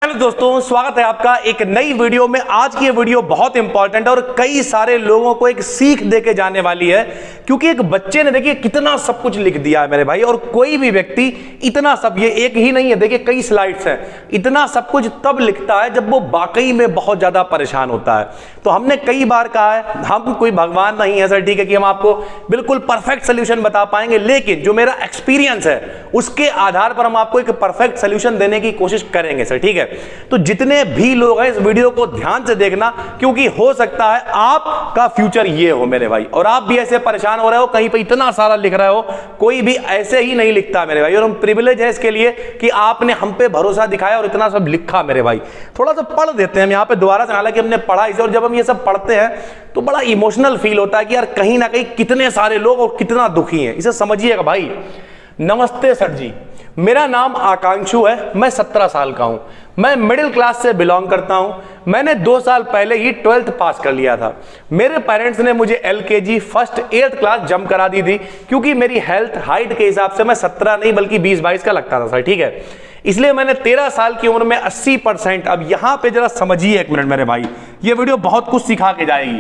Hello दोस्तों, स्वागत है आपका एक नई वीडियो में। आज की ये वीडियो बहुत इंपॉर्टेंट है और कई सारे लोगों को एक सीख देके जाने वाली है, क्योंकि एक बच्चे ने देखिए कितना सब कुछ लिख दिया है मेरे भाई। और कोई भी व्यक्ति इतना सब, ये एक ही नहीं है, देखिए कई स्लाइड्स हैं, इतना सब कुछ तब लिखता है जब वो वाकई में बहुत ज्यादा परेशान होता है। तो हमने कई बार कहा है हम कोई भगवान नहीं है सर, ठीक है, कि हम आपको बिल्कुल परफेक्ट सोल्यूशन बता पाएंगे, लेकिन जो मेरा एक्सपीरियंस है उसके आधार पर हम आपको एक परफेक्ट सोल्यूशन देने की कोशिश करेंगे सर, ठीक है। तो जितने भी लोग हैं इस वीडियो को ध्यान से देखना, क्योंकि हो सकता है आपका फ्यूचर ये हो मेरे भाई, और आप भी ऐसे परेशान हो रहे हो, कहीं पे इतना सारा लिख रहे हो। कोई भी ऐसे ही नहीं लिखता मेरे भाई, और हम प्रिविलेज है इसके लिए कि आपने हम पे भरोसा दिखाया और इतना सब लिखा मेरे भाई। थोड़ा सा पढ़ देते हैं हम यहाँ पे दोबारा से, हालांकि हमने पढ़ा इसे, और जब हम ये सब पढ़ते हैं तो बड़ा इमोशनल फील होता है कि यार कहीं ना कहीं कितने सारे लोग और कितना दुखी हैं, इसे समझिएगा भाई। नमस्ते सर जी, मेरा नाम आकांक्षु है, मैं 17 साल का हूं, मैं मिडिल क्लास से बिलोंग करता हूं। मैंने 2 साल पहले ही 12th पास कर लिया था। मेरे पेरेंट्स ने मुझे LKG first 8th class jump करा दी थी, क्योंकि मेरी हेल्थ हाइट के हिसाब से मैं 17 नहीं बल्कि 20-22 का लगता था सर, ठीक है। इसलिए मैंने 13 साल की उम्र में 80%, अब यहां पे जरा समझिए एक मिनट मेरे भाई, ये वीडियो बहुत कुछ सिखा के जाएगी।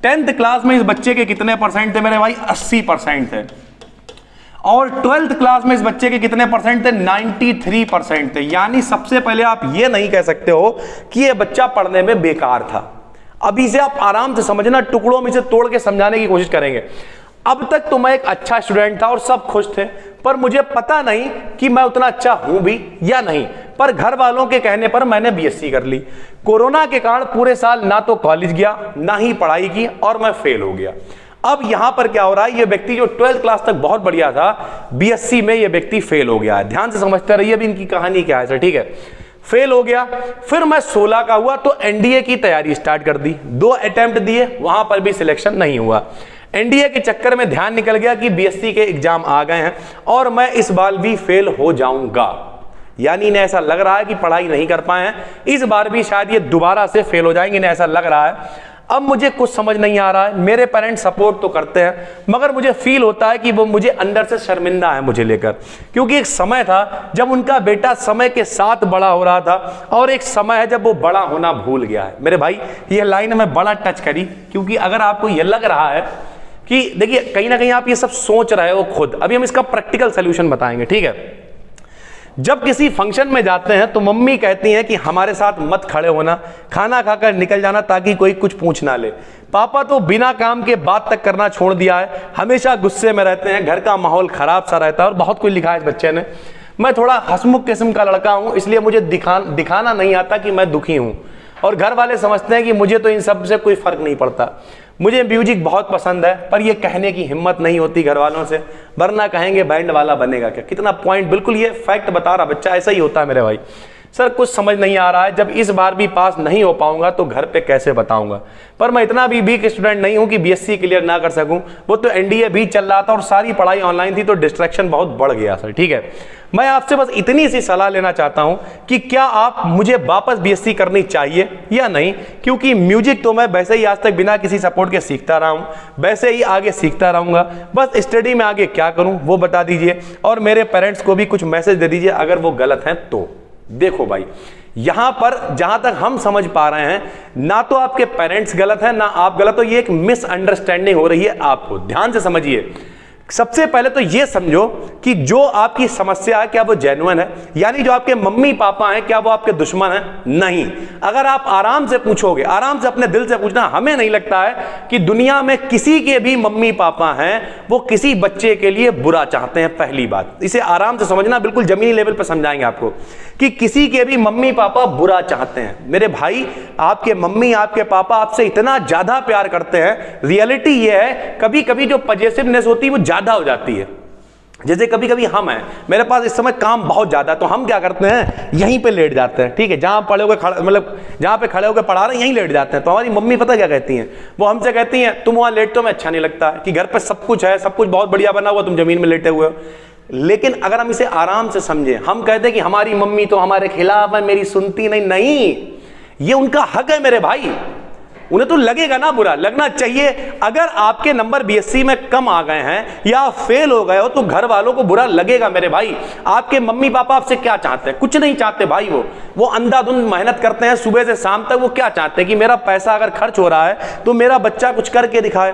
10th क्लास में इस बच्चे के कितने परसेंट थे मेरे भाई? 80% थे। और 12th क्लास में इस बच्चे के कितने परसेंट थे? 93% थे। यानी सबसे पहले आप ये नहीं कह सकते हो कि ये बच्चा पढ़ने में बेकार था। अभी से आप आराम से समझना, टुकड़ों में से तोड़ के समझाने की कोशिश करेंगे। अब तक तो मैं एक अच्छा स्टूडेंट था और सब खुश थे, पर मुझे पता नहीं कि मैं उतना अच्छा हूं भी या नहीं। पर घर वालों के कहने पर मैंने BSc कर ली। कोरोना के कारण पूरे साल ना तो कॉलेज गया ना ही पढ़ाई की, और मैं फेल हो गया। अब यहां पर क्या हो रहा है, ये व्यक्ति जो 12th क्लास तक बहुत बढ़िया था, BSc में ये व्यक्ति फेल हो गया है। ध्यान से समझते रहिए अभी इनकी कहानी क्या है सर, ठीक है। फेल हो गया, फिर मैं 16 का हुआ तो NDA की तैयारी स्टार्ट कर दी। 2 अटेम्प्ट दिए, वहां पर भी सिलेक्शन नहीं हुआ। NDA के चक्कर में ध्यान निकल गया कि BSc के एग्जाम आ गए हैं और मैं इस बार भी फेल हो जाऊंगा। यानी इन्हें ऐसा लग रहा है कि पढ़ाई नहीं कर पाए हैं, इस बार भी शायद ये दोबारा से फेल हो जाएंगे, इन्हें ऐसा लग रहा है। अब मुझे कुछ समझ नहीं आ रहा है। मेरे पेरेंट्स सपोर्ट तो करते हैं, मगर मुझे फील होता है कि वो मुझे अंदर से शर्मिंदा है मुझे लेकर, क्योंकि एक समय था जब उनका बेटा समय के साथ बड़ा हो रहा था, और एक समय है जब वो बड़ा होना भूल गया है। मेरे भाई ये लाइन हमें बड़ा टच करी, क्योंकि अगर आपको ये लग रहा है कि देखिए कहीं ना कहीं आप ये सब सोच रहे हो खुद, अभी हम इसका प्रैक्टिकल सोल्यूशन बताएंगे, ठीक है। जब किसी फंक्शन में जाते हैं तो मम्मी कहती हैं कि हमारे साथ मत खड़े होना, खाना खाकर निकल जाना ताकि कोई कुछ पूछ ना ले। पापा तो बिना काम के बात तक करना छोड़ दिया है, हमेशा गुस्से में रहते हैं, घर का माहौल खराब सा रहता है। और बहुत कुछ लिखा है इस बच्चे ने। मैं थोड़ा हंसमुख किस्म का लड़का हूं, इसलिए मुझे दिखाना नहीं आता कि मैं दुखी हूं, और घर वाले समझते हैं कि मुझे तो इन सब से कोई फर्क नहीं पड़ता। मुझे म्यूजिक बहुत पसंद है, पर ये कहने की हिम्मत नहीं होती घर वालों से, वरना कहेंगे बैंड वाला बनेगा क्या। कितना पॉइंट, बिल्कुल ये फैक्ट बता रहा बच्चा, ऐसा ही होता है मेरे भाई। सर कुछ समझ नहीं आ रहा है, जब इस बार भी पास नहीं हो पाऊंगा तो घर पे कैसे बताऊंगा। पर मैं इतना भी वीक स्टूडेंट नहीं हूं कि BSc क्लियर ना कर सकूं। वो तो NDA भी चल रहा था और सारी पढ़ाई ऑनलाइन थी, तो डिस्ट्रैक्शन बहुत बढ़ गया सर, ठीक है। मैं आपसे बस इतनी सी सलाह लेना चाहता हूं कि क्या आप मुझे वापस BSc करनी चाहिए या नहीं, क्योंकि म्यूजिक तो मैं वैसे ही आज तक बिना किसी सपोर्ट के सीखता रहा हूं, वैसे ही आगे सीखता रहूंगा। बस स्टडी में आगे क्या करूं वो बता दीजिए, और मेरे पेरेंट्स को भी कुछ मैसेज दे दीजिए अगर वो गलत हैं तो। देखो भाई, यहां पर जहां तक हम समझ पा रहे हैं, ना तो आपके पेरेंट्स गलत हैं ना आप गलत हो, ये एक मिसअंडरस्टैंडिंग हो रही है आपको। ध्यान से समझिए। सबसे पहले तो ये समझो कि जो आपकी समस्या है क्या वो जेन्युइन है, यानी जो आपके मम्मी पापा हैं क्या वो आपके दुश्मन हैं? नहीं। अगर आप आराम से पूछोगे, आराम से अपने दिल से पूछना, हमें नहीं लगता है कि दुनिया में किसी के भी मम्मी पापा हैं वो किसी बच्चे के लिए बुरा चाहते हैं। पहली बात, इसे आराम से समझना, बिल्कुल जमीनी लेवल पर समझाएंगे आपको कि किसी के भी मम्मी पापा बुरा चाहते हैं। मेरे भाई, आपके मम्मी आपके पापा आपसे इतना ज्यादा प्यार करते हैं। रियलिटी ये है, कभी कभी जो पॉजिटिवनेस होती है वो ज्यादा हो जाती है। जैसे कभी कभी हम हैं, मेरे पास इस समय काम बहुत ज्यादा है, तो हम क्या करते हैं, यहीं पे लेट जाते हैं, ठीक है। जहां पड़े हुए मतलब जहां पे खड़े होकर पढ़ा रहे हैं यहीं लेट जाते हैं। तो हमारी मम्मी पता क्या कहती हैं, वो हमसे कहती हैं तुम वहां लेटते हो, मैं अच्छा नहीं लगता कि घर पे सब कुछ है, सब कुछ बहुत बढ़िया बना हुआ, तुम जमीन में लेटे हुए हो। लेकिन अगर हम इसे आराम से समझें, हम कहते हैं कि हमारी मम्मी तो हमारे खिलाफ है, मेरी सुनती नहीं। नहीं, ये उनका हक है मेरे भाई। उन्हें तो लगेगा ना, बुरा लगना चाहिए। अगर आपके नंबर बीएससी में कम आ गए हैं या आप फेल हो गए हो तो घर वालों को बुरा लगेगा मेरे भाई। आपके मम्मी पापा आपसे क्या चाहते हैं? कुछ नहीं चाहते भाई। वो अंधाधुंध मेहनत करते हैं सुबह से शाम तक। वो क्या चाहते हैं कि मेरा पैसा अगर खर्च हो रहा है तो मेरा बच्चा कुछ करके दिखाए।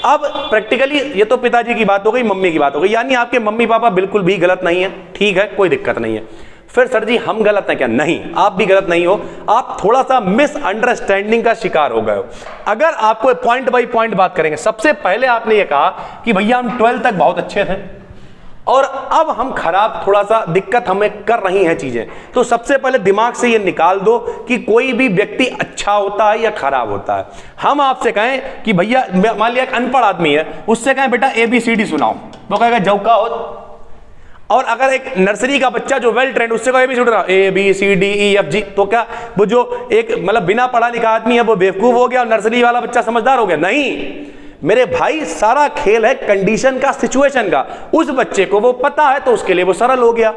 अब प्रैक्टिकली ये तो पिताजी की बात हो गई, मम्मी की बात हो गई, यानी आपके मम्मी पापा बिल्कुल भी गलत नहीं है, ठीक है, कोई दिक्कत नहीं है। फिर सर जी हम गलत हैं क्या? नहीं, आप भी गलत नहीं हो, आप थोड़ा सा मिसअंडरस्टैंडिंग का शिकार हो गए हो। अगर आपको पॉइंट बाय पॉइंट बात करेंगे, सबसे पहले आपने ये कहा कि भैया हम 12th तक बहुत अच्छे थे और अब हम खराब, थोड़ा सा दिक्कत हमें कर रही हैं चीजें। तो सबसे पहले दिमाग से ये निकाल दो कि कोई भी व्यक्ति अच्छा होता है या खराब होता है। हम आपसे कहें कि भैया, मान लिया एक अनपढ़ आदमी है, उससे कहें बेटा ABCD सुनाओ, वो कहेगा जौका हो। और अगर एक नर्सरी का बच्चा जो वेल ट्रेंड, उससे कोई भी सुन रहा ABCDEFG, तो क्या वो जो एक मतलब बिना पढ़ा लिखा आदमी है वो बेवकूफ हो गया और नर्सरी वाला बच्चा समझदार हो गया? नहीं मेरे भाई, सारा खेल है कंडीशन का, सिचुएशन का। उस बच्चे को वो पता है तो उसके लिए वो सरल हो गया,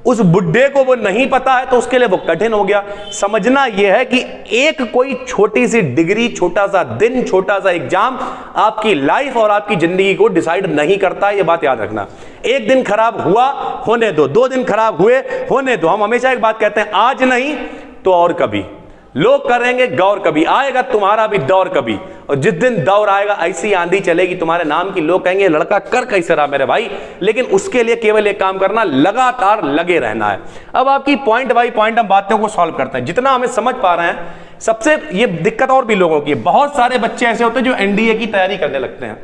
उस बुड्ढे को वो नहीं पता है तो उसके लिए वो कठिन हो गया। समझना यह है कि एक कोई छोटी सी डिग्री, छोटा सा दिन, छोटा सा एग्जाम आपकी लाइफ और आपकी जिंदगी को डिसाइड नहीं करता, ये बात याद रखना। एक दिन खराब हुआ, होने दो, 2 दिन खराब हुए, होने दो। हम हमेशा एक बात कहते हैं, आज नहीं तो और कभी लोग करेंगे गौर, कभी आएगा तुम्हारा भी दौर कभी। और जिस दिन दौर आएगा ऐसी आंधी चलेगी तुम्हारे नाम की, लोग कहेंगे लड़का कर कैसे रहा मेरे भाई। लेकिन उसके लिए केवल एक काम करना, लगातार लगे रहना है। अब आपकी पॉइंट बाय पॉइंट हम बातों को सॉल्व करते हैं जितना हमें समझ पा रहे हैं। सबसे ये दिक्कत और भी लोगों की, बहुत सारे बच्चे ऐसे होते हैं जो NDA की तैयारी करने लगते हैं,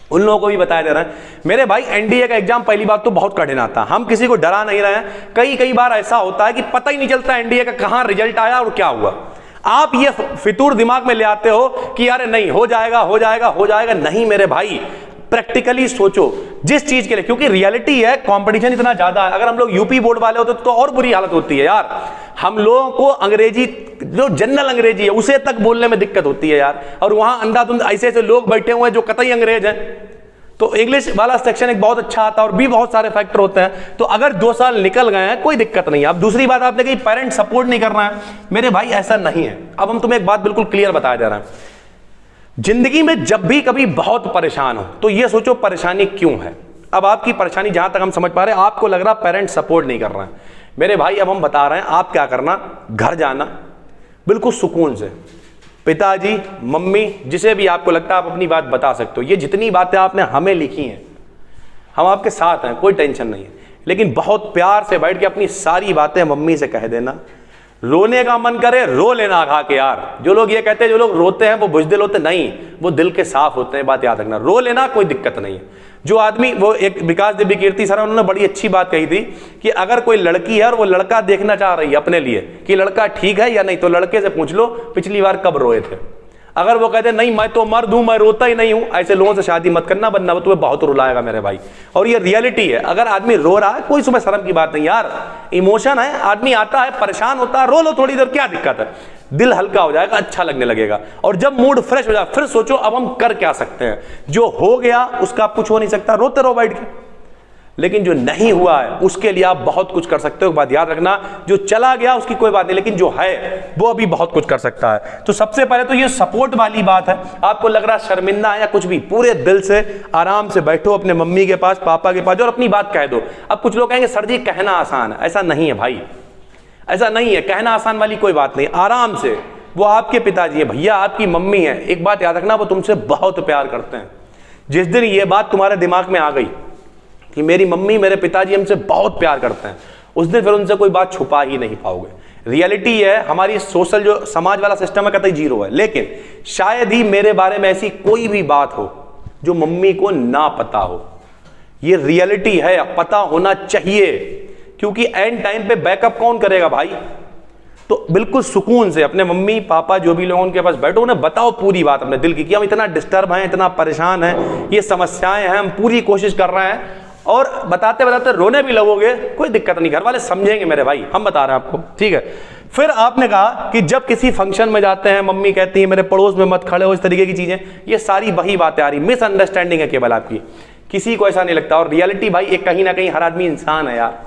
उन लोगों को भी बताया जा रहा है मेरे भाई, NDA का एग्जाम पहली बात तो बहुत कठिन आता है। हम किसी को डरा नहीं रहे हैं। कई बार ऐसा होता है कि पता ही नहीं चलता NDA का कहां रिजल्ट आया और क्या हुआ। आप ये फितूर दिमाग में ले आते हो कि यार नहीं हो जाएगा, हो जाएगा, हो जाएगा। नहीं मेरे भाई, प्रैक्टिकली सोचो जिस चीज के लिए, क्योंकि रियलिटी है कंपटीशन इतना ज्यादा है। अगर हम लोग यूपी बोर्ड वाले होते तो और बुरी हालत होती है यार। हम लोगों को अंग्रेजी, जो जनरल अंग्रेजी है उसे तक बोलने में दिक्कत होती है यार। और वहां अंधाधुंध ऐसे ऐसे लोग बैठे हुए हैं जो कतई अंग्रेज हैं। तो इंग्लिश वाला सेक्शन एक बहुत अच्छा आता है और भी बहुत सारे फैक्टर होते हैं। तो अगर 2 साल निकल गए हैं कोई दिक्कत नहीं है। अब दूसरी बात आपने कही पेरेंट सपोर्ट नहीं करना है, मेरे भाई ऐसा नहीं है। अब हम तुम्हें एक बात बिल्कुल क्लियर बताया जा रहा है, जिंदगी में जब भी कभी बहुत परेशान हो तो ये सोचो परेशानी क्यों है। अब आपकी परेशानी जहां तक हम समझ पा रहे हैं, आपको लग रहा पेरेंट सपोर्ट नहीं कर रहे हैं। मेरे भाई अब हम बता रहे हैं आप क्या करना, घर जाना बिल्कुल सुकून से, पिताजी, मम्मी, जिसे भी आपको लगता है आप अपनी बात बता सकते हो। ये जितनी बातें आपने हमें लिखी हैं, हम आपके साथ हैं, कोई टेंशन नहीं है। लेकिन बहुत प्यार से बैठ के अपनी सारी बातें मम्मी से कह देना। रोने का मन करे रो लेना खा के यार। जो लोग ये कहते हैं जो लोग रोते हैं वो बुज़दिल होते, नहीं, वो दिल के साफ होते हैं, बात याद रखना। रो लेना, कोई दिक्कत नहीं है। जो आदमी, वो एक विकास देवी कीर्ति सर, उन्होंने बड़ी अच्छी बात कही थी कि अगर कोई लड़की है और वो लड़का देखना चाह रही है अपने लिए कि लड़का ठीक है या नहीं, तो लड़के से पूछ लो पिछली बार कब रोए थे। अगर वो कहते नहीं मैं तो मर्द हूं, मैं रोता ही नहीं हूं, ऐसे लोगों से शादी मत करना, वरना वो तुम्हें बहुत रुलाएगा मेरे भाई। और ये रियलिटी है। अगर आदमी रो रहा है, कोई सुबह शर्म की बात नहीं यार, इमोशन है, आदमी आता है परेशान होता है, रो लो थोड़ी देर, क्या दिक्कत है, दिल हल्का हो जाएगा, अच्छा लगने लगेगा। और जब मूड फ्रेश हो जाए फिर सोचो अब हम कर क्या सकते हैं। जो हो गया उसका आप कुछ हो नहीं सकता, रोते रहो बैठ के। लेकिन जो नहीं हुआ है उसके लिए आप बहुत कुछ कर सकते हो। बात याद रखना, जो चला गया उसकी कोई बात नहीं, लेकिन जो है वो अभी बहुत कुछ कर सकता है। तो सबसे पहले तो ये सपोर्ट वाली बात है। आपको लग रहा शर्मिंदा है या कुछ भी, पूरे दिल से आराम से बैठो अपने मम्मी के पास, पापा के पास और अपनी बात कह दो। अब कुछ लोग कहेंगे सर जी कहना आसान है, ऐसा नहीं है भाई, ऐसा नहीं है। कहना आसान वाली कोई बात नहीं, आराम से। वो आपके पिताजी है भैया, आपकी मम्मी है। एक बात याद रखना, वो तुमसे बहुत प्यार करते हैं। जिस दिन ये बात तुम्हारे दिमाग में आ गई कि मेरी मम्मी, मेरे पिताजी हमसे बहुत प्यार करते हैं, उस दिन फिर उनसे कोई बात छुपा ही नहीं पाओगे। रियलिटी है, हमारी सोशल जो समाज वाला सिस्टम है कतई जीरो है। लेकिन शायद ही मेरे बारे में ऐसी कोई भी बात हो जो मम्मी को ना पता हो। ये रियलिटी है, पता होना चाहिए, क्योंकि एंड टाइम पे बैकअप कौन करेगा भाई। तो बिल्कुल सुकून से अपने मम्मी पापा जो भी लोग उनके पास बैठो, उन्हें बताओ पूरी बात अपने दिल की कि हम इतना डिस्टर्ब हैं, इतना परेशान हैं, ये समस्याएं हैं, हम पूरी कोशिश कर रहे हैं। और बताते बताते रोने भी लगोगे, कोई दिक्कत नहीं, घर वाले समझेंगे मेरे भाई, हम बता रहे हैं आपको, ठीक है। फिर आपने कहा कि जब किसी फंक्शन में जाते हैं मम्मी कहती है मेरे पड़ोस में मत खड़े हो, इस तरीके की चीजें, ये सारी वही बातें आ रही, मिसअंडरस्टैंडिंग है केवल आपकी, किसी को ऐसा नहीं लगता। और रियलिटी भाई एक कहीं ना कहीं हर आदमी इंसान है यार,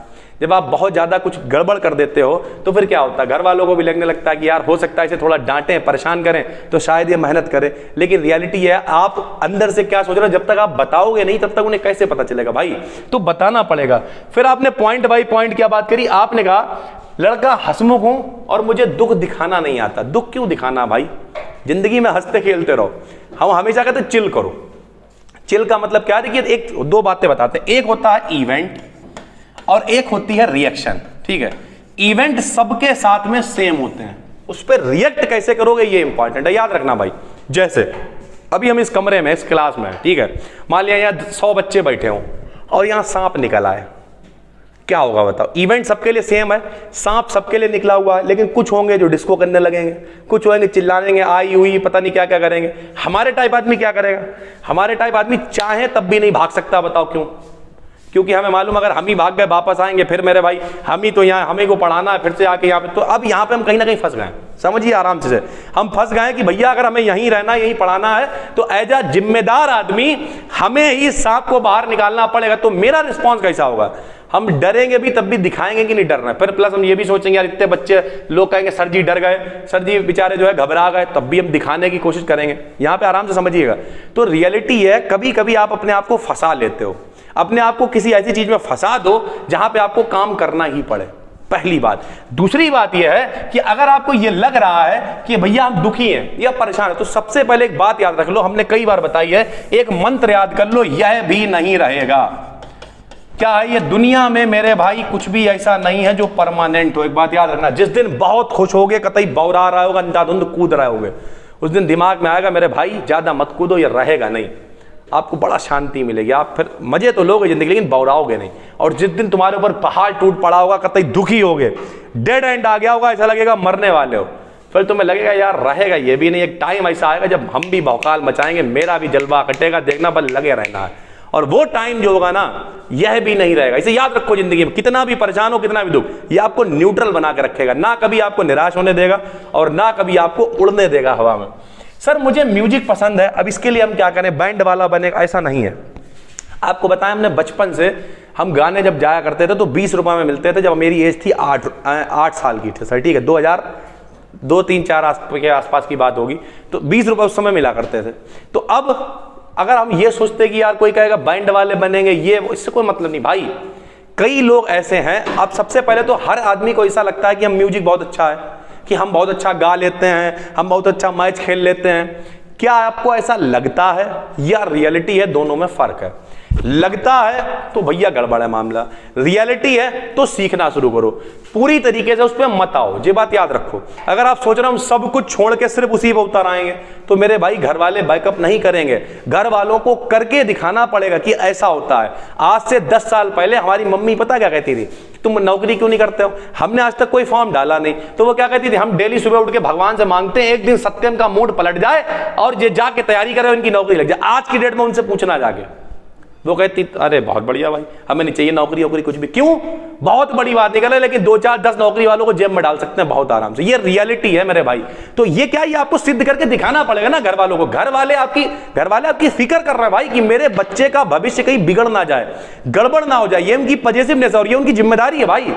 जब आप बहुत ज्यादा कुछ गड़बड़ कर देते हो तो फिर क्या होता है, घर वालों को भी लगने लगता है कि यार हो सकता है इसे थोड़ा डांटें, परेशान करें तो शायद ये मेहनत करे। लेकिन रियलिटी है आप अंदर से क्या सोच रहे हो, जब तक आप बताओगे नहीं तब तक उन्हें कैसे पता चलेगा भाई, तो बताना पड़ेगा। फिर आपने पॉइंट बाई पॉइंट क्या बात करी, आपने कहा लड़का हंसमुख हूं और मुझे दुख दिखाना नहीं आता। दुख क्यों दिखाना भाई, जिंदगी में हंसते खेलते रहो। हम हमेशा कहते चिल करो। चिल का मतलब क्या है, देखिए एक दो बातें बताते हैं, एक होता है इवेंट और एक होती है रिएक्शन। ठीक है, इवेंट सबके साथ में सेम होते हैं, उस पर रिएक्ट कैसे करोगे ये इंपॉर्टेंट है, याद रखना भाई। जैसे अभी हम इस कमरे में, इस क्लास में, ठीक है, मान लिया यहाँ 100 बच्चे बैठे हों और यहाँ सांप निकल आए, क्या होगा बताओ। इवेंट सबके लिए सेम है, सांप सबके लिए निकला हुआ है, लेकिन कुछ होंगे जो डिस्को करने लगेंगे, कुछ होंगे चिल्लाएंगे, आई हुई पता नहीं क्या क्या करेंगे। हमारे टाइप आदमी क्या करेगा, हमारे टाइप आदमी चाहे तब भी नहीं भाग सकता। बताओ क्यों, क्योंकि हमें मालूम अगर हम ही भाग गए वापस आएंगे फिर मेरे भाई हम ही तो यहाँ, हमें को पढ़ाना है फिर से आके यहाँ पे। तो अब यहाँ पे हम कहीं ना कहीं फंस गए, समझिए आराम से हम फंस गए कि भैया अगर हमें यहीं रहना है, यहीं पढ़ाना है, तो एज अ जिम्मेदार आदमी हमें ही सांप को बाहर निकालना पड़ेगा। तो मेरा रिस्पॉन्स कैसा होगा, हम डरेंगे भी तब भी दिखाएंगे कि नहीं डरना। फिर प्लस हम ये भी सोचेंगे यार इतने बच्चे, लोग कहेंगे सर जी डर गए, सर जी बेचारे जो है घबरा गए, तब भी हम दिखाने की कोशिश करेंगे। यहाँ पे आराम से समझिएगा। तो रियलिटी है कभी कभी आप अपने आप को फंसा लेते हो, अपने आप को किसी ऐसी चीज में फंसा दो जहां पे आपको काम करना ही पड़े, पहली बात। दूसरी बात यह है कि अगर आपको यह लग रहा है कि भैया हम दुखी हैं या परेशान हैं, तो सबसे पहले एक बात याद रख लो, हमने कई बार बताई है, एक मंत्र याद कर लो, यह भी नहीं रहेगा। क्या है ये, दुनिया में मेरे भाई कुछ भी ऐसा नहीं है जो परमानेंट हो। एक बात याद रखना, जिस दिन बहुत खुश होगे, कतई बौरा रहा होगा, अंधाधुंध कूद रहे होगे, उस दिन दिमाग में आएगा मेरे भाई ज्यादा मत कूदो, ये रहेगा नहीं। आपको बड़ा शांति मिलेगी, आप फिर मजे तो लोगे जिंदगी लेकिन बौराओगे नहीं। और जिस दिन तुम्हारे ऊपर पहाड़ टूट पड़ा होगा, कतई दुखी होगे, डेड एंड आ गया होगा, ऐसा लगेगा मरने वाले हो, फिर तुम्हें लगेगा यार रहेगा ये भी नहीं। एक टाइम ऐसा आएगा जब हम भी भौकाल मचाएंगे, मेरा भी जलवा कटेगा, देखना बस लगे रहना है। और वो टाइम जो होगा ना, यह भी नहीं रहेगा। इसे याद रखो, जिंदगी में कितना भी परेशान हो, कितना भी दुख, ये आपको न्यूट्रल बना के रखेगा, ना कभी आपको निराश होने देगा और ना कभी आपको उड़ने देगा हवा में। सर मुझे म्यूजिक पसंद है, अब इसके लिए हम क्या करें, बैंड वाला बनेगा, ऐसा नहीं है। आपको बताया हमने बचपन से हम गाने जब जाया करते थे तो 20 रुपए में मिलते थे, जब मेरी एज थी 8 साल की थी सर, ठीक है, 2002, 3, 4 के आसपास की बात होगी, तो 20 रुपए उस समय मिला करते थे। तो अब अगर हम ये सोचते कि यार कोई कहेगा बैंड वाले बनेंगे, ये इससे कोई मतलब नहीं भाई। कई लोग ऐसे हैं, अब सबसे पहले तो हर आदमी को ऐसा लगता है कि हम म्यूजिक बहुत अच्छा है, कि हम बहुत अच्छा गा लेते हैं, हम बहुत अच्छा मैच खेल लेते हैं। क्या आपको ऐसा लगता है या रियलिटी है, दोनों में फर्क है। लगता है तो भैया गड़बड़ है मामला, रियलिटी है तो सीखना शुरू करो, पूरी तरीके से उस पर मत आओ। ये बात याद रखो, अगर आप सोच रहे हो हम सब कुछ छोड़ के सिर्फ उसी पर उतर आएंगे, तो मेरे भाई घर वाले बैकअप नहीं करेंगे, घर वालों को करके दिखाना पड़ेगा कि ऐसा होता है। आज से 10 साल पहले हमारी मम्मी पता क्या कहती थी, तुम नौकरी क्यों नहीं करते हो, हमने आज तक कोई फॉर्म डाला नहीं, तो वो क्या कहती थी, हम डेली सुबह उठ के भगवान से मांगते हैं एक दिन सत्यम का मूड पलट जाए और ये जाके तैयारी करे, उनकी नौकरी लग जाए। आज की डेट में उनसे पूछना जाके, वो कहती अरे बहुत बढ़िया भाई, हमें नहीं चाहिए नौकरी वोकरी कुछ भी। क्यों, बहुत बड़ी बात नहीं कर रहे, लेकिन 2, 4, 10 नौकरी वालों को जेब में डाल सकते हैं बहुत आराम से। ये रियलिटी है मेरे भाई। तो ये क्या, ये आपको सिद्ध करके दिखाना पड़ेगा ना घर वालों को। घर वाले आपकी फिक्र कर रहे हैं भाई कि मेरे बच्चे का भविष्य कहीं बिगड़ ना जाए, गड़बड़ ना हो जाए, ये उनकी पॉजिटिवनेस और ये उनकी जिम्मेदारी है भाई।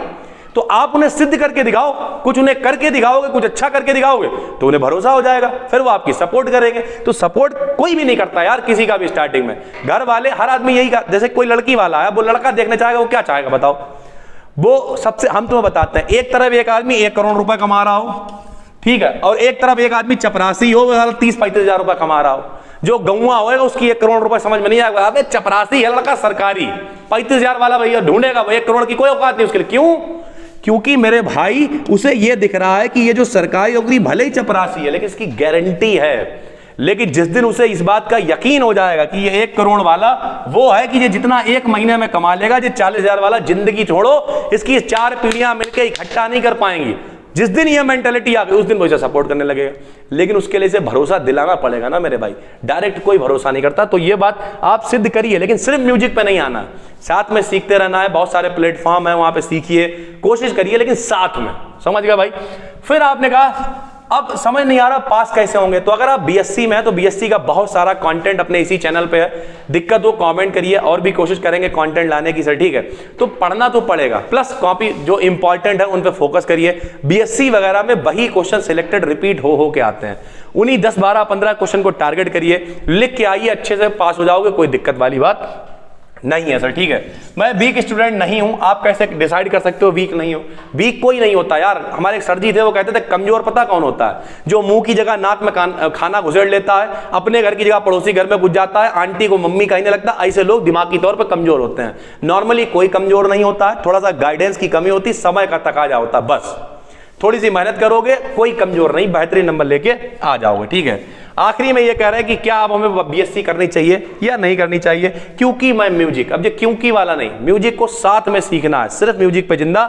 तो आप उन्हें सिद्ध करके दिखाओ, कुछ उन्हें करके दिखाओगे, कुछ अच्छा करके दिखाओगे, तो उन्हें भरोसा हो जाएगा, फिर वो आपकी सपोर्ट करेंगे। तो सपोर्ट कोई भी नहीं करता यार, किसी का भी स्टार्टिंग में। घर वाले, हर आदमी यही का, जैसे कोई लड़की वाला है, वो लड़का देखना चाहेगा, वो क्या चाहेगा बताओ, वो सबसे, हम तुम्हें बताते हैं, एक तरफ एक आदमी 1 करोड़ रुपए कमा रहा हो, ठीक है, और एक तरफ एक आदमी चपरासी हो, 30-35 हजार रुपए कमा रहा हो। जो गौवा होगा उसकी 1 करोड़ रुपए समझ में नहीं आएगा, अबे चपरासी है लड़का सरकारी, 35 हजार वाला भैया ढूंढेगा, 1 करोड़ की कोई औकात नहीं उसके लिए। क्यों, क्योंकि मेरे भाई उसे यह दिख रहा है कि ये जो सरकारी नौकरी भले ही चपरासी है लेकिन इसकी गारंटी है। लेकिन जिस दिन उसे इस बात का यकीन हो जाएगा कि ये 1 करोड़ वाला वो है कि ये जितना 1 महीने में कमा लेगा, ये 40 हजार वाला जिंदगी छोड़ो इसकी 4 पीढ़ियां मिलकर इकट्ठा नहीं कर पाएंगी, जिस दिन ये मेंटेलिटी आ गई उस दिन वो इसे सपोर्ट करने लगेगा। लेकिन उसके लिए इसे भरोसा दिलाना पड़ेगा ना मेरे भाई, डायरेक्ट कोई भरोसा नहीं करता। तो ये बात आप सिद्ध करिए, लेकिन सिर्फ म्यूजिक पे नहीं आना, साथ में सीखते रहना है। बहुत सारे प्लेटफॉर्म है, वहां पे सीखिए, कोशिश करिए, लेकिन साथ में, समझ गया भाई। फिर आपने कहा अब समझ नहीं आ रहा पास कैसे होंगे। तो अगर आप बीएससी में है तो बीएससी का बहुत सारा कंटेंट अपने इसी चैनल पे है, दिक्कत हो कमेंट करिए और भी कोशिश करेंगे कंटेंट लाने की सर, ठीक है। तो पढ़ना तो पड़ेगा, प्लस कॉपी जो इंपॉर्टेंट है उन पे फोकस करिए। बीएससी वगैरह में वही क्वेश्चन सिलेक्टेड रिपीट हो के आते हैं, उन्हीं 10 12 15 क्वेश्चन को टारगेट करिए, लिख के आइए, अच्छे से पास हो जाओगे, कोई दिक्कत वाली बात नहीं है सर, ठीक है। मैं वीक स्टूडेंट नहीं हूं, आप कैसे डिसाइड कर सकते हो वीक नहीं हो? वीक कोई नहीं होता यार। हमारे एक सर जी थे, वो कहते थे कमजोर पता कौन होता है? जो मुंह की जगह नाक में खाना घुसेड़ लेता है, अपने घर की जगह पड़ोसी घर में घुस जाता है, आंटी को मम्मी कहने लगता है, ऐसे लोग दिमागी तौर पर कमजोर होते हैं। नॉर्मली कोई कमजोर नहीं होता है, थोड़ा सा गाइडेंस की कमी होती, समय का तकाजा होता है, बस थोड़ी सी मेहनत करोगे, कोई कमजोर नहीं, बेहतरीन नंबर लेके आ जाओगे, ठीक है। आखिरी में ये कह रहे हैं कि क्या अब हमें बीएससी करनी चाहिए या नहीं करनी चाहिए? क्योंकि मैं म्यूजिक, अब ये क्योंकि वाला नहीं, म्यूजिक को साथ में सीखना है, सिर्फ म्यूजिक पे जिंदा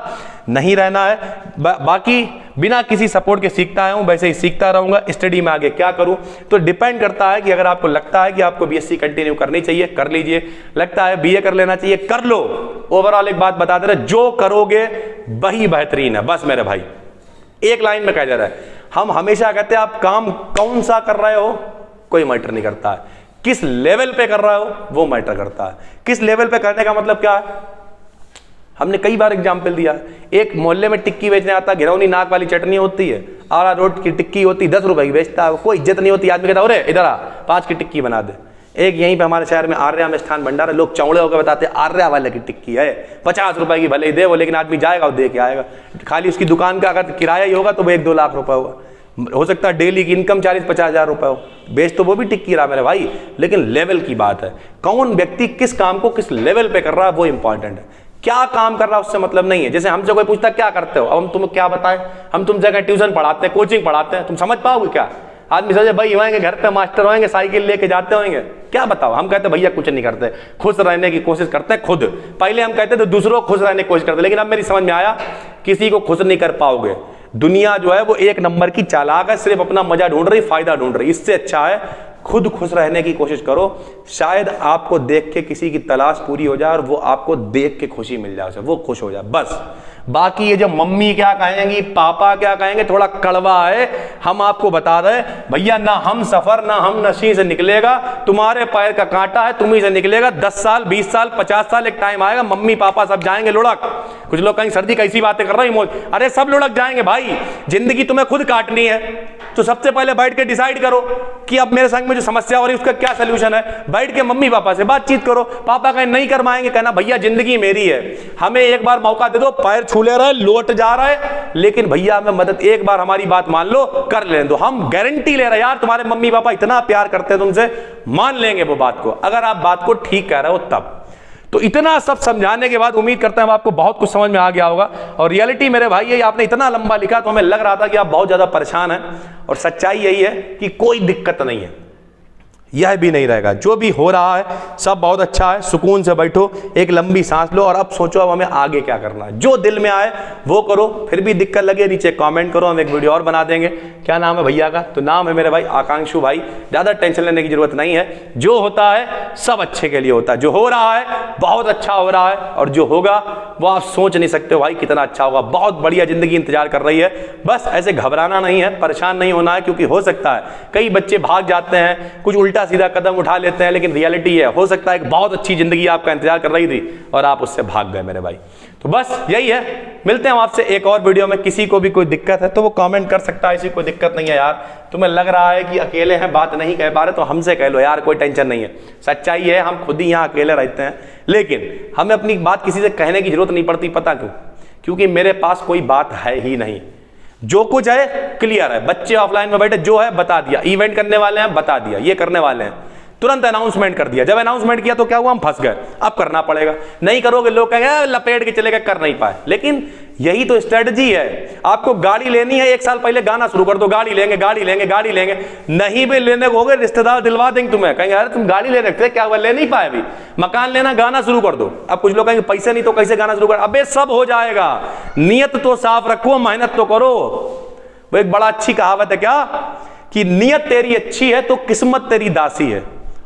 नहीं रहना है। बाकी बिना किसी सपोर्ट के सीखता हूं, वैसे ही सीखता रहूंगा। स्टडी में आगे क्या करूं तो डिपेंड करता है कि अगर आपको लगता है कि आपको बीएससी कंटिन्यू करनी चाहिए, कर लीजिए। लगता है बीए कर लेना चाहिए, कर लो। ओवरऑल एक बात बता दे रहे, जो करोगे वही बेहतरीन है, बस मेरे भाई। एक लाइन में कह जा रहा है, हम हमेशा कहते हैं आप काम कौन सा कर रहे हो कोई मैटर नहीं करता है, किस लेवल पे कर रहे हो वो मैटर करता है। किस लेवल पे करने का मतलब क्या है? हमने कई बार एग्जाम्पल दिया। एक मोहल्ले में टिक्की बेचने आता, गिरौनी नाक वाली चटनी होती है, आरा रोड की टिक्की होती, 10 रुपए की बेचता है, कोई इज्जत नहीं होती। आदमी कहता अरे इधर आ 5 की टिक्की बना दे। एक यहीं पे हमारे शहर में आर्या में स्थान भंडार है, लोग चौड़े होकर बताते हैं आर्या वाले की टिक्की है, 50 रुपए की भले ही दे वो, लेकिन आदमी जाएगा और दे के आएगा। खाली उसकी दुकान का अगर किराया ही होगा तो वो 1-2 लाख रुपए होगा, हो सकता है डेली की इनकम 40-50 हजार रुपए हो। बेच तो वो भी टिक्की रहा मेरे भाई, लेकिन लेवल की बात है। कौन व्यक्ति किस काम को किस लेवल पे कर रहा है वो इंपॉर्टेंट है। क्या काम कर रहा है उससे मतलब नहीं है। जैसे हमसे कोई पूछता क्या करते हो, अब हम तुम्हें क्या बताएं? हम तुम जगह ट्यूशन पढ़ाते हैं, कोचिंग पढ़ाते हैं, तुम समझ पाओगे क्या? आदमी सोचे भाई होंगे घर पे मास्टर होंगे, साइकिल लेके जाते होंगे, क्या बताओ? हम कहते भैया कुछ नहीं करते, खुश रहने की कोशिश करते हैं खुद। पहले हम कहते थे दूसरों को खुश रहने की कोशिश करते, लेकिन अब मेरी समझ में आया किसी को खुश नहीं कर पाओगे। दुनिया जो है वो एक नंबर की चालाक है, सिर्फ अपना मजा ढूंढ रही, फायदा ढूंढ रही। इससे अच्छा है खुद खुश रहने की कोशिश करो, शायद आपको देख के किसी की तलाश पूरी हो जाए और वो आपको देख के खुशी मिल जाए, वो खुश हो जाए बस। बाकी ये जो मम्मी क्या कहेंगी, पापा क्या कहेंगे, थोड़ा कड़वा है। हम आपको बता दें भैया, ना हम सफर ना हम नशी से निकलेगा, तुम्हारे पैर का कांटा है तुम ही से निकलेगा। 10 साल 20 साल 50 साल एक टाइम आएगा, मम्मी पापा सब जाएंगे लुढ़क। कुछ लोग कहेंगे सर जी कैसी बातें कर रहे हो, अरे सब लुढ़क जाएंगे भाई। जिंदगी तुम्हें खुद काटनी है तो सबसे पहले बैठ के डिसाइड करो कि अब मेरे संग में जो समस्या हो रही है उसका क्या सोल्यूशन है। बैठ के मम्मी पापा से बातचीत करो। पापा कहें नहीं कर पाएंगे, कहना भैया जिंदगी मेरी है, हमें एक बार मौका दे दो। पैर छू ले रहा है, लौट जा रहा है, लेकिन भैया हमें मदद, एक बार हमारी बात मान लो, कर लेने दो। हम गारंटी ले रहे हैं यार, तुम्हारे मम्मी पापा इतना प्यार करते हैं तुमसे, मान लेंगे वो बात को, अगर आप बात को ठीक कह रहे हो तब। तो इतना सब समझाने के बाद उम्मीद करते हैं आपको बहुत कुछ समझ में आ गया होगा। और रियलिटी मेरे भाई ये आपने इतना लंबा लिखा तो हमें लग रहा था कि आप बहुत ज्यादा परेशान हैं, और सच्चाई यही है कि कोई दिक्कत नहीं है, यह भी नहीं रहेगा। जो भी हो रहा है सब बहुत अच्छा है, सुकून से बैठो, एक लंबी सांस लो और अब सोचो अब हमें आगे क्या करना है। जो दिल में आए वो करो, फिर भी दिक्कत लगे नीचे कमेंट करो, हम एक वीडियो और बना देंगे। क्या नाम है भैया का? तो नाम है मेरे भाई आकांक्षु भाई। ज़्यादा टेंशन लेने की जरूरत नहीं है, जो होता है सब अच्छे के लिए होता है। जो हो रहा है बहुत अच्छा हो रहा है, और जो होगा वो आप सोच नहीं सकते हो भाई कितना अच्छा होगा। बहुत बढ़िया जिंदगी इंतजार कर रही है, बस ऐसे घबराना नहीं है, परेशान नहीं होना है, क्योंकि हो सकता है कई बच्चे भाग जाते हैं, कुछ उल्टा सीधा कदम उठा लेते हैं, लेकिन रियलिटी है हो सकता है एक बहुत अच्छी जिंदगी आपका इंतजार कर रही थी और आप उससे भाग गए मेरे भाई। तो बस यही है, मिलते हैं आपसे एक और वीडियो में। किसी को भी कोई दिक्कत है तो वो कमेंट कर सकता है, ऐसी कोई दिक्कत नहीं है यार। तुम्हें लग रहा है कि अकेले हैं बात नहीं कह पा रहे तो हमसे कह लो यार, कोई टेंशन नहीं है। सच्चाई है हम खुद ही यहाँ अकेले रहते हैं, लेकिन हमें अपनी बात किसी से कहने की जरूरत नहीं पड़ती। पता क्यों? क्योंकि मेरे पास कोई बात है ही नहीं, जो कुछ है क्लियर है। बच्चे ऑफलाइन में बैठे जो है बता दिया, इवेंट करने वाले हैं बता दिया, ये करने वाले हैं, तुरंत अनाउंसमेंट कर दिया। जब अनाउंसमेंट किया तो क्या हुआ, हम फंस गए। अब करना पड़ेगा, नहीं करोगे लोग कहेंगे लपेट के चले गए, कर नहीं पाए। लेकिन यही तो स्ट्रेटजी है। आपको गाड़ी लेनी है, 1 साल पहले गाना शुरू कर दो, गाड़ी लेंगे गाड़ी लेंगे गाड़ी लेंगे। नहीं भी लेने को होगे रिश्तेदार दिलवा देंगे तुम्हें, कहेंगे अरे तुम गाड़ी ले रहे क्या हुआ, ले नहीं पाए अभी। मकान लेना, गाना शुरू कर दो। अब कुछ लोग कहेंगे पैसे नहीं तो कैसे गाना शुरू कर, अबे सब हो जाएगा। नियत तो साफ रखो, मेहनत तो करो। वो एक बड़ा अच्छी कहावत है क्या, कि नियत तेरी अच्छी है तो किस्मत तेरी दासी है,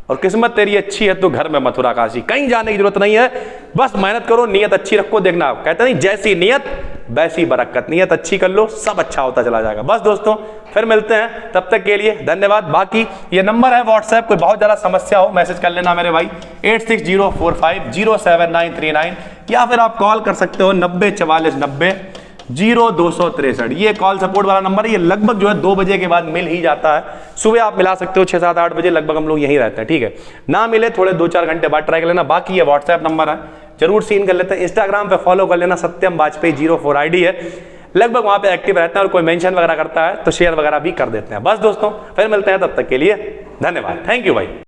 और किस्मत तेरी अच्छी है तो घर में मथुरा काशी। कहीं जाने की जरूरत नहीं है, बस मेहनत करो, नियत अच्छी रखो। देखना कहते नहीं जैसी नियत वैसी बरकत नहीं है, तो अच्छी कर लो, सब अच्छा होता चला जाएगा। बस दोस्तों फिर मिलते हैं, तब तक के लिए धन्यवाद। बाकी ये नंबर है व्हाट्सएप, कोई बहुत ज्यादा समस्या हो मैसेज कर लेना मेरे भाई 8604507939, या फिर आप कॉल कर सकते हो 9044900263। ये कॉल सपोर्ट वाला नंबर है, ये लगभग जो है 2 बजे के बाद मिल ही जाता है। सुबह आप मिला सकते हो 6, 7, 8 बजे लगभग हम लोग यहीं रहते हैं, ठीक है। ना मिले थोड़े 2-4 घंटे बाद ट्राई कर लेना। बाकी ये व्हाट्सएप नंबर है, जरूर सीन कर लेते हैं। इंस्टाग्राम पे फॉलो कर लेना, सत्यम वाजपेयी 04 आईडी है, लगभग वहां पे एक्टिव रहते हैं, और कोई मेंशन वगैरह करता है तो शेयर वगैरह भी कर देते हैं। बस दोस्तों फिर मिलते हैं, तब तक के लिए धन्यवाद, थैंक यू भाई।